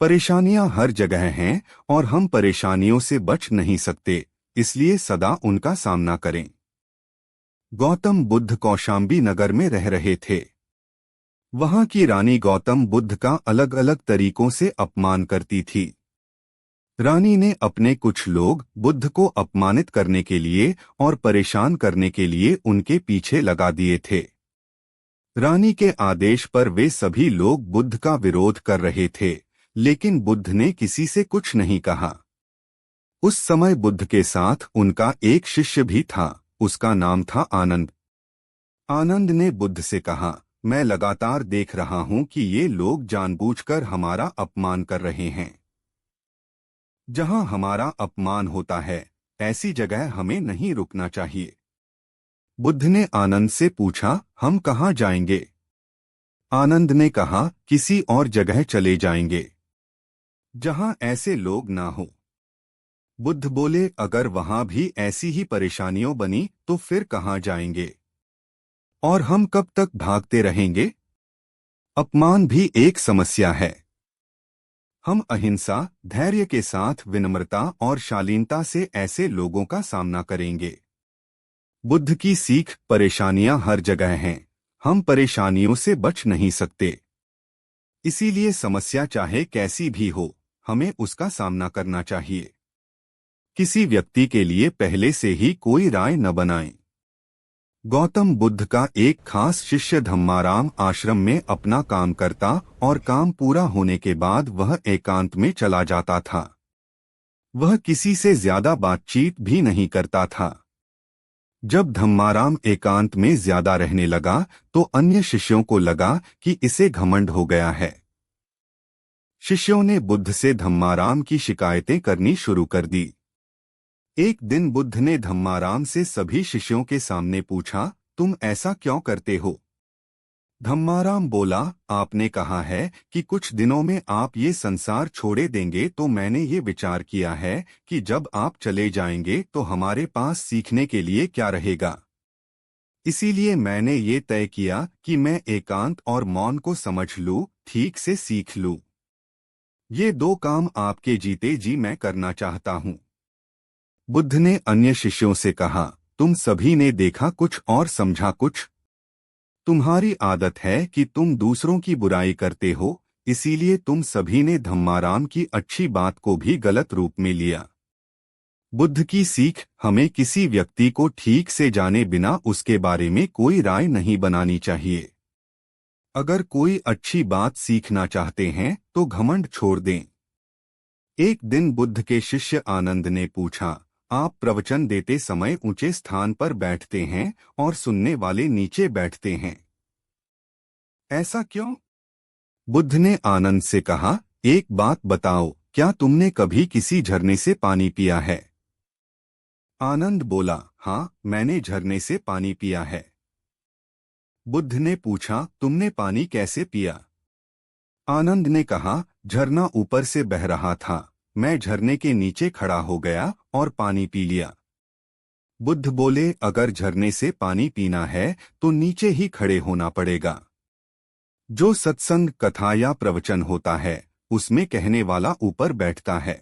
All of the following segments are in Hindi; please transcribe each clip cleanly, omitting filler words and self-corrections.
परेशानियां हर जगह हैं और हम परेशानियों से बच नहीं सकते, इसलिए सदा उनका सामना करें। गौतम बुद्ध कौशाम्बी नगर में रह रहे थे। वहां की रानी गौतम बुद्ध का अलग अलग तरीकों से अपमान करती थी। रानी ने अपने कुछ लोग बुद्ध को अपमानित करने के लिए और परेशान करने के लिए उनके पीछे लगा दिए थे। रानी के आदेश पर वे सभी लोग बुद्ध का विरोध कर रहे थे, लेकिन बुद्ध ने किसी से कुछ नहीं कहा। उस समय बुद्ध के साथ उनका एक शिष्य भी था, उसका नाम था आनंद। आनंद ने बुद्ध से कहा, मैं लगातार देख रहा हूं कि ये लोग जानबूझकर हमारा अपमान कर रहे हैं। जहां हमारा अपमान होता है, ऐसी जगह हमें नहीं रुकना चाहिए। बुद्ध ने आनंद से पूछा, हम कहाँ जाएंगे? आनंद ने कहा, किसी और जगह चले जाएंगे जहां ऐसे लोग ना हो। बुद्ध बोले, अगर वहां भी ऐसी ही परेशानियों बनी तो फिर कहाँ जाएंगे? और हम कब तक भागते रहेंगे? अपमान भी एक समस्या है। हम अहिंसा, धैर्य के साथ विनम्रता और शालीनता से ऐसे लोगों का सामना करेंगे। बुद्ध की सीख, परेशानियां हर जगह हैं, हम परेशानियों से बच नहीं सकते। इसीलिए समस्या चाहे कैसी भी हो, हमें उसका सामना करना चाहिए। किसी व्यक्ति के लिए पहले से ही कोई राय न बनाएं। गौतम बुद्ध का एक खास शिष्य धम्माराम आश्रम में अपना काम करता और काम पूरा होने के बाद वह एकांत में चला जाता था। वह किसी से ज्यादा बातचीत भी नहीं करता था। जब धम्माराम एकांत में ज्यादा रहने लगा तो अन्य शिष्यों को लगा कि इसे घमंड हो गया है। शिष्यों ने बुद्ध से धम्माराम की शिकायतें करनी शुरू कर दी। एक दिन बुद्ध ने धम्माराम से सभी शिष्यों के सामने पूछा, तुम ऐसा क्यों करते हो? धम्माराम बोला, आपने कहा है कि कुछ दिनों में आप ये संसार छोड़े देंगे, तो मैंने ये विचार किया है कि जब आप चले जाएंगे तो हमारे पास सीखने के लिए क्या रहेगा। इसीलिए मैंने ये तय किया कि मैं एकांत और मौन को समझ लूं, ठीक से सीख लूं। ये दो काम आपके जीते जी मैं करना चाहता हूं। बुद्ध ने अन्य शिष्यों से कहा, तुम सभी ने देखा कुछ और समझा कुछ। तुम्हारी आदत है कि तुम दूसरों की बुराई करते हो, इसीलिए तुम सभी ने धम्माराम की अच्छी बात को भी गलत रूप में लिया। बुद्ध की सीख, हमें किसी व्यक्ति को ठीक से जाने बिना उसके बारे में कोई राय नहीं बनानी चाहिए। अगर कोई अच्छी बात सीखना चाहते हैं तो घमंड छोड़ दें। एक दिन बुद्ध के शिष्य आनंद ने पूछा, आप प्रवचन देते समय ऊंचे स्थान पर बैठते हैं और सुनने वाले नीचे बैठते हैं, ऐसा क्यों? बुद्ध ने आनंद से कहा, एक बात बताओ, क्या तुमने कभी किसी झरने से पानी पिया है? आनंद बोला, हाँ, मैंने झरने से पानी पिया है। बुद्ध ने पूछा, तुमने पानी कैसे पिया? आनंद ने कहा, झरना ऊपर से बह रहा था, मैं झरने के नीचे खड़ा हो गया और पानी पी लिया। बुद्ध बोले, अगर झरने से पानी पीना है तो नीचे ही खड़े होना पड़ेगा। जो सत्संग, कथा या प्रवचन होता है, उसमें कहने वाला ऊपर बैठता है।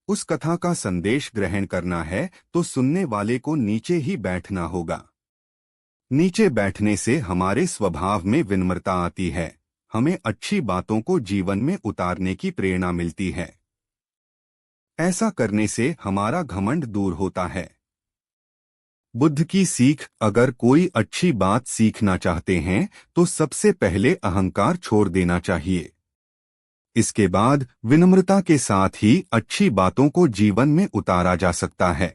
उस कथा का संदेश ग्रहण करना है तो सुनने वाले को नीचे ही बैठना होगा। नीचे बैठने से हमारे स्वभाव में विनम्रता आती है, हमें अच्छी बातों को जीवन में उतारने की प्रेरणा मिलती है। ऐसा करने से हमारा घमंड दूर होता है। बुद्ध की सीख, अगर कोई अच्छी बात सीखना चाहते हैं तो सबसे पहले अहंकार छोड़ देना चाहिए। इसके बाद विनम्रता के साथ ही अच्छी बातों को जीवन में उतारा जा सकता है।